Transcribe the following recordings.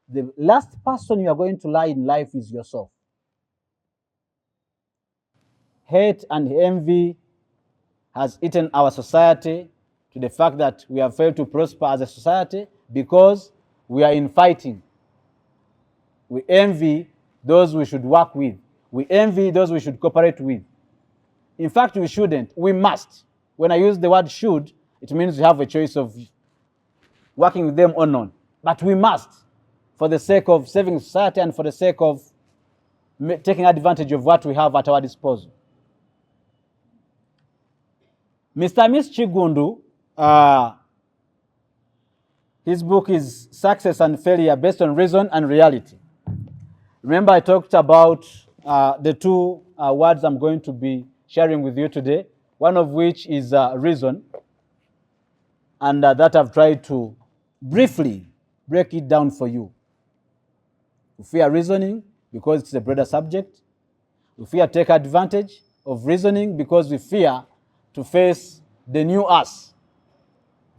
The last person you are going to lie in life is yourself. Hate and envy has eaten our society to the fact that we have failed to prosper as a society because we are in fighting. We envy those we should work with. We envy those we should cooperate with. In fact, we shouldn't. We must. When I use the word should, it means you have a choice of working with them or not. But we must, for the sake of saving society and for the sake of taking advantage of what we have at our disposal. Mr. Miss Chigundu, his book is Success and Failure Based on Reason and Reality. Remember, I talked about the two words I'm going to be sharing with you today, one of which is reason, and that I've tried to briefly break it down for you. We fear reasoning because it's a broader subject. We fear take advantage of reasoning because we fear to face the new us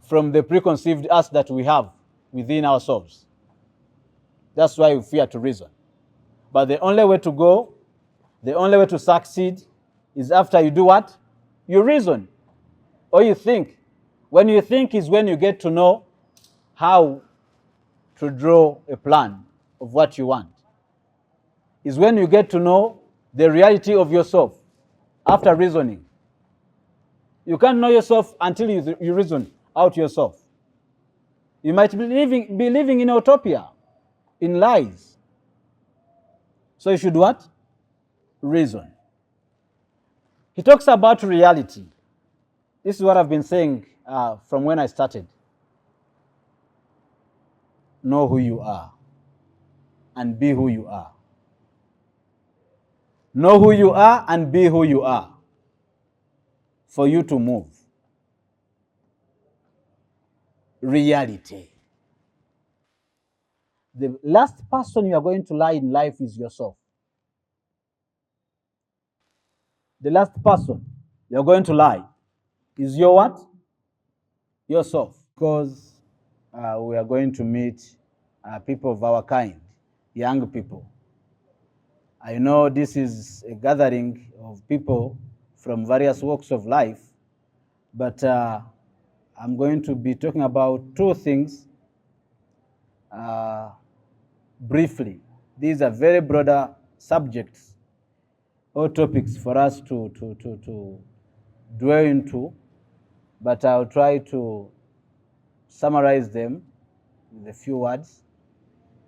from the preconceived us that we have within ourselves. That's why we fear to reason. But the only way to go, the only way to succeed is after you do what? You reason or you think. When you think is when you get to know how to draw a plan of what you want. Is when you get to know the reality of yourself after reasoning. You can't know yourself until you reason out yourself. You might be living in utopia, in lies. So you should what? Reason. He talks about reality. This is what I've been saying from when I started. Know who you are and be who you are. Know who you are and be who you are for you to move. Reality. The last person you are going to lie in life is yourself. The last person you're going to lie is your what? Yourself. Because we are going to meet people of our kind, young people. I know this is a gathering of people from various walks of life, but I'm going to be talking about two things briefly. These are very broader subjects or topics for us to dwell into, but I'll try to summarize them with a few words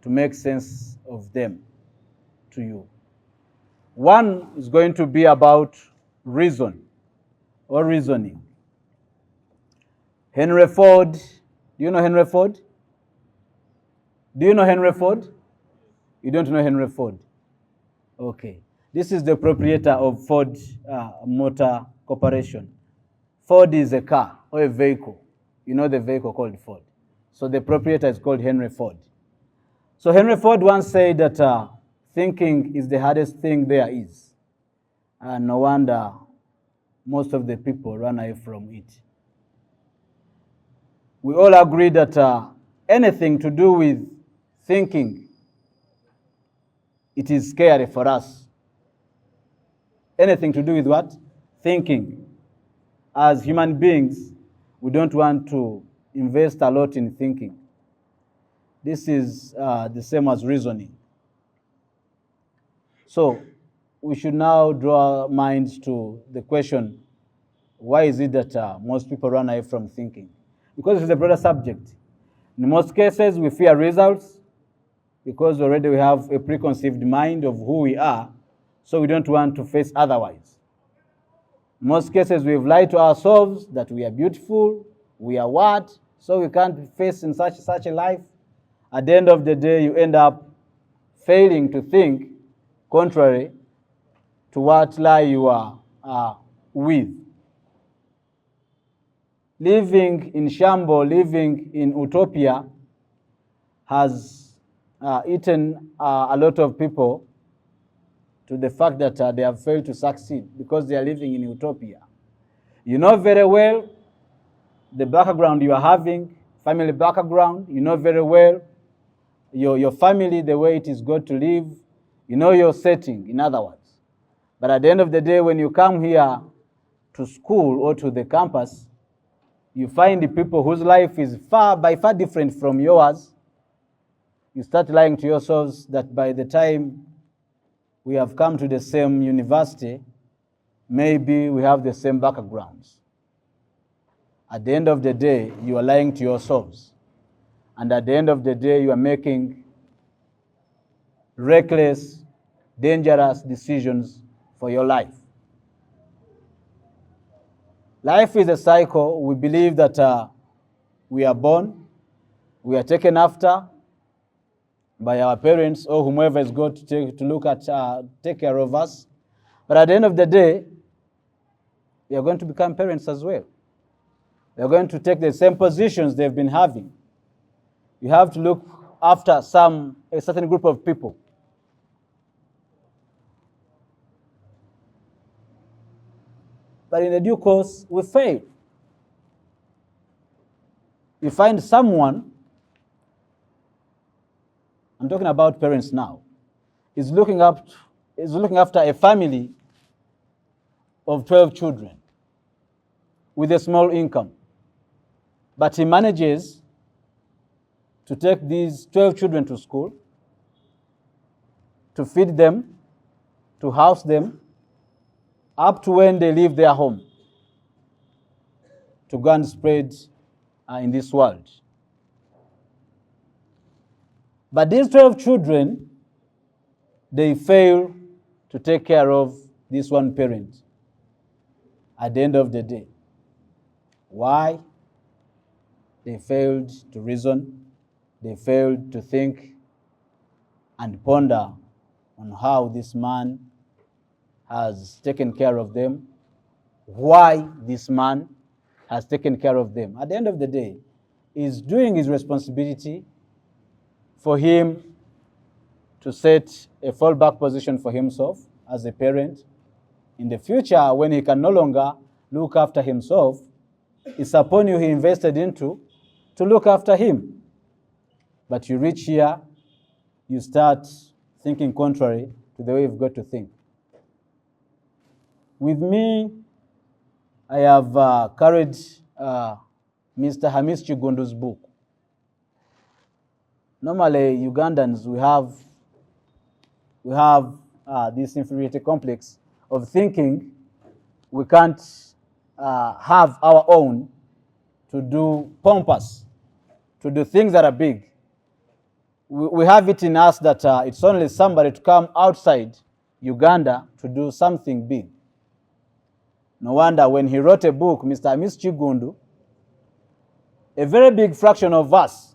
to make sense of them to you. One is going to be about reason or reasoning. Henry Ford, do you know Henry Ford? Do you know Henry Ford? You don't know Henry Ford? Okay. This is the proprietor of Ford Motor Corporation. Ford is a car or a vehicle. You know the vehicle called Ford. So the proprietor is called Henry Ford. So Henry Ford once said that thinking is the hardest thing there is. And no wonder most of the people run away from it. We all agree that anything to do with thinking, it is scary for us. Anything to do with what? Thinking. As human beings, we don't want to invest a lot in thinking. This is the same as reasoning. So we should now draw our minds to the question, why is it that most people run away from thinking? Because it's a broader subject. In most cases, we fear results because already we have a preconceived mind of who we are, so we don't want to face otherwise. In most cases, we've lied to ourselves that we are beautiful, we are what, so we can't face in such a life. At the end of the day, you end up failing to think contrary to what lie you are with. Living in shambles, living in utopia has eaten a lot of people to the fact that they have failed to succeed because they are living in utopia. You know very well the background you are having, family background. You know very well your family the way it is going to live, you know your setting, in other words. But at the end of the day, when you come here to school or to the campus, you find the people whose life is by far different from yours. You start lying to yourselves that by the time we have come to the same university, maybe we have the same backgrounds. At the end of the day, you are lying to yourselves. And at the end of the day, you are making reckless, dangerous decisions for your life. Life is a cycle. We believe that we are born, we are taken after by our parents or whomever is going to look at, take care of us. But at the end of the day, we are going to become parents as well. We are going to take the same positions they've been having. You have to look after a certain group of people. But in the due course, we fail. You find someone, I'm talking about parents now, is looking after a family of 12 children with a small income. But he manages to take these 12 children to school, to feed them, to house them, up to when they leave their home to go and spread in this world. But these 12 children, they fail to take care of this one parent at the end of the day. Why? They failed to reason, they failed to think and ponder on how this man has taken care of them, why this man has taken care of them. At the end of the day, he's doing his responsibility for him to set a fallback position for himself as a parent. In the future, when he can no longer look after himself, it's upon you he invested into to look after him. But you reach here, you start thinking contrary to the way you've got to think. With me, I have carried Mr. Hamis Chigundu's book. Normally, Ugandans, we have this inferiority complex of thinking we can't have our own to do pompous, to do things that are big. We have it in us that it's only somebody to come outside Uganda to do something big. No wonder when he wrote a book, Mr. Hamis Chigundu, a very big fraction of us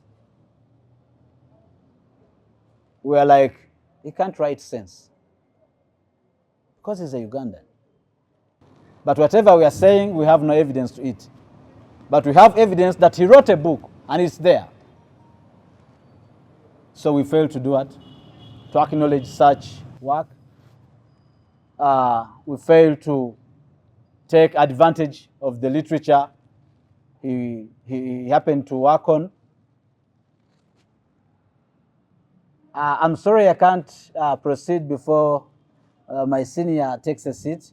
were like, he can't write sense because he's a Ugandan. But whatever we are saying, we have no evidence to it. But we have evidence that he wrote a book and it's there. So we fail to do it, to acknowledge such work. We fail to take advantage of the literature he happened to work on. I'm sorry I can't proceed before my senior takes a seat.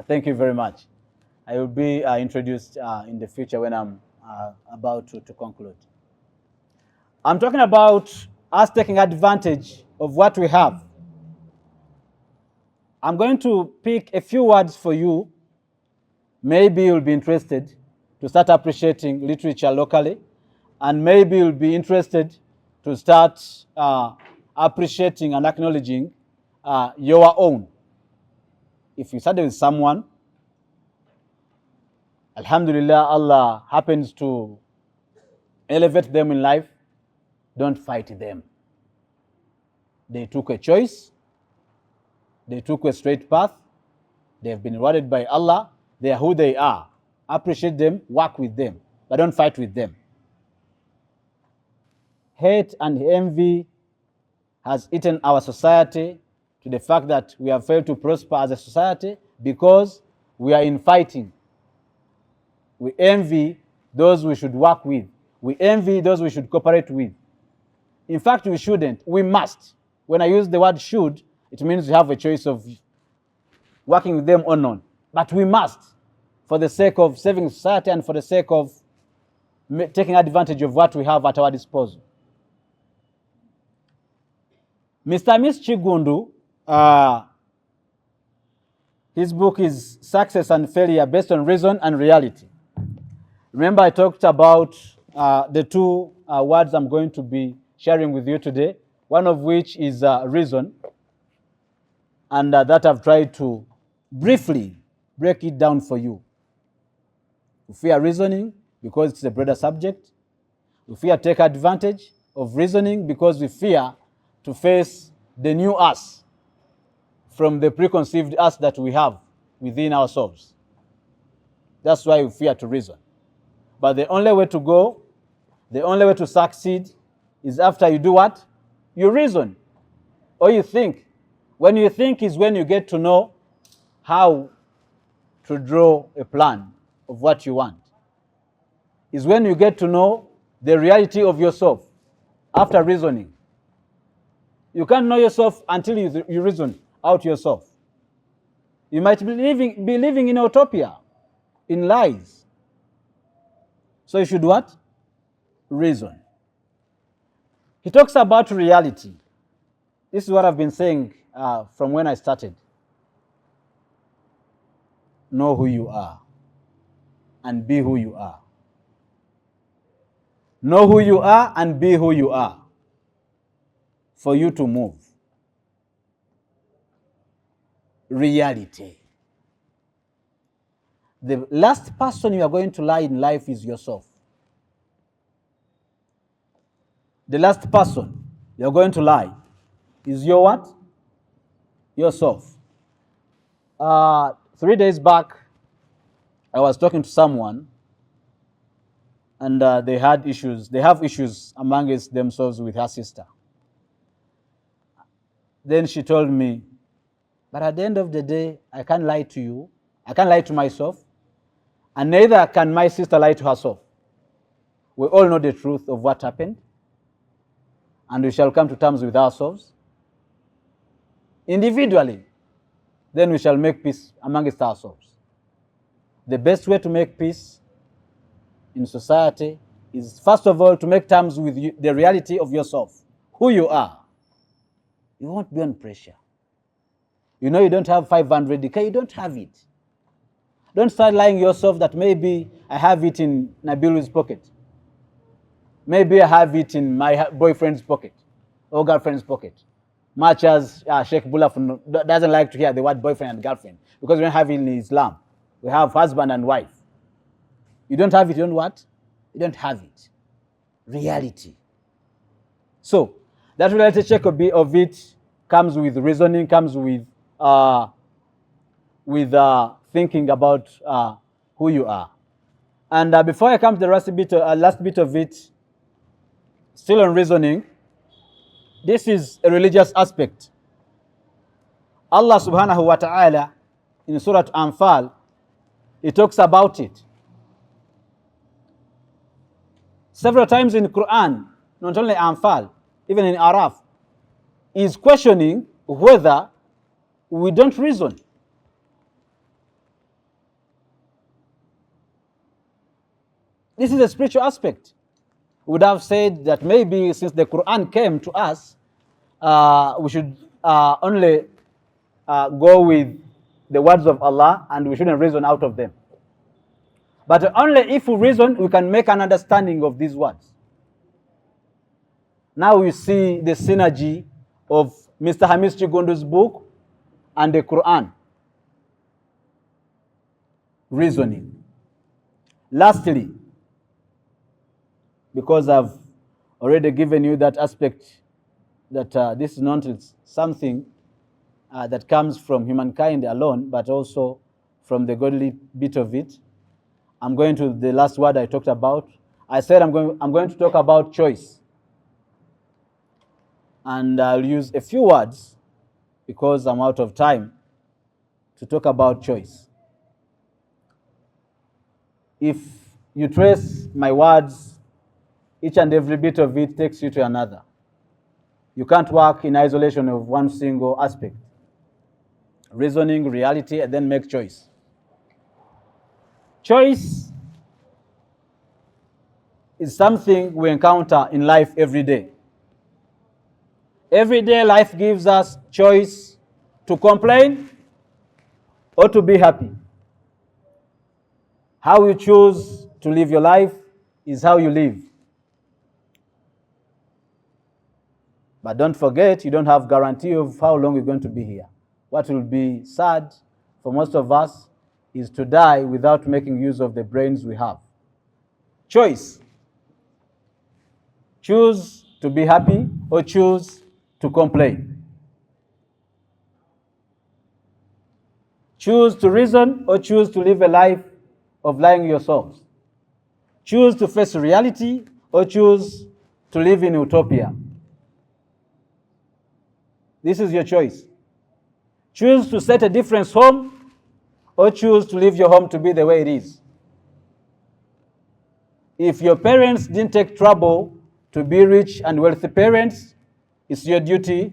Thank you very much. I will be introduced in the future when I'm about to conclude. I'm talking about us taking advantage of what we have. I'm going to pick a few words for you. Maybe you'll be interested to start appreciating literature locally, and maybe you'll be interested to start appreciating and acknowledging your own. If you study with someone, Alhamdulillah, Allah happens to elevate them in life, don't fight them. They took a choice. They took a straight path. They have been rewarded by Allah. They are who they are. Appreciate them, work with them, but don't fight with them. Hate and envy has eaten our society to the fact that we have failed to prosper as a society because we are in fighting. We envy those we should work with. We envy those we should cooperate with. In fact, we shouldn't. We must. When I use the word should, it means we have a choice of working with them or not. But we must, for the sake of saving society and for the sake of taking advantage of what we have at our disposal. Mr. Miss Chigundu, his book is Success and Failure Based on Reason and Reality. Remember, I talked about the two words I'm going to be sharing with you today, one of which is reason, and that I've tried to briefly break it down for you. We fear reasoning because it's a broader subject. We fear take advantage of reasoning because we fear to face the new us from the preconceived us that we have within ourselves. That's why we fear to reason. But the only way to go, the only way to succeed is after you do what? You reason or you think. When you think is when you get to know how to draw a plan of what you want. Is when you get to know the reality of yourself after reasoning. You can't know yourself until you reason out yourself. You might be living in utopia, in lies. So you should what? Reason. He talks about reality. This is what I've been saying from when I started. Know who you are and be who you are. Know who you are and be who you are for you to move. Reality. The last person you are going to lie in life is yourself. The last person you are going to lie is your what? Yourself. 3 days back, I was talking to someone, and they had issues. They have issues amongst themselves with her sister. Then she told me, but at the end of the day, I can't lie to you. I can't lie to myself. And neither can my sister lie to herself. We all know the truth of what happened. And we shall come to terms with ourselves. Individually, then we shall make peace amongst ourselves. The best way to make peace in society is, first of all, to make terms with the reality of yourself, who you are. You won't be on pressure. You know you don't have 500k, you don't have it. Don't start lying yourself that maybe I have it in Nabilu's pocket. Maybe I have it in my boyfriend's pocket or girlfriend's pocket. Much as Sheikh Bulaf doesn't like to hear the word boyfriend and girlfriend, because we don't have it in Islam. We have husband and wife. You don't have it, you don't what? You don't have it. Reality. So, that reality check of it comes with reasoning, comes with thinking about who you are. And before I come to the last bit of it, still on reasoning, this is a religious aspect. Allah subhanahu wa ta'ala in Surah Anfal, he talks about it. Several times in the Quran, not only Anfal, even in Araf, is questioning whether we don't reason. This is a spiritual aspect. We would have said that maybe since the Quran came to us, we should only go with the words of Allah and we shouldn't reason out of them. But only if we reason, we can make an understanding of these words. Now we see the synergy of Mr. Hamis Chigundu's book and the Quran. Reasoning. Lastly, because I've already given you that aspect that this is not something that comes from humankind alone, but also from the godly bit of it. I'm going to the last word I talked about. I said I'm going to talk about choice. And I'll use a few words because I'm out of time to talk about choice. If you trace my words, each and every bit of it takes you to another. You can't work in isolation of one single aspect. Reasoning, reality, and then make choice. Choice is something we encounter in life every day. Every day life gives us choice to complain or to be happy. How you choose to live your life is how you live. But don't forget, you don't have guarantee of how long you're going to be here. What will be sad for most of us is to die without making use of the brains we have. Choice. Choose to be happy or choose to complain. Choose to reason or choose to live a life of lying yourselves. Choose to face reality or choose to live in utopia. This is your choice. Choose to set a different home or choose to leave your home to be the way it is. If your parents didn't take trouble to be rich and wealthy parents, it's your duty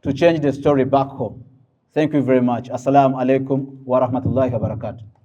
to change the story back home. Thank you very much. Assalamu alaikum wa rahmatullahi wa barakatuh.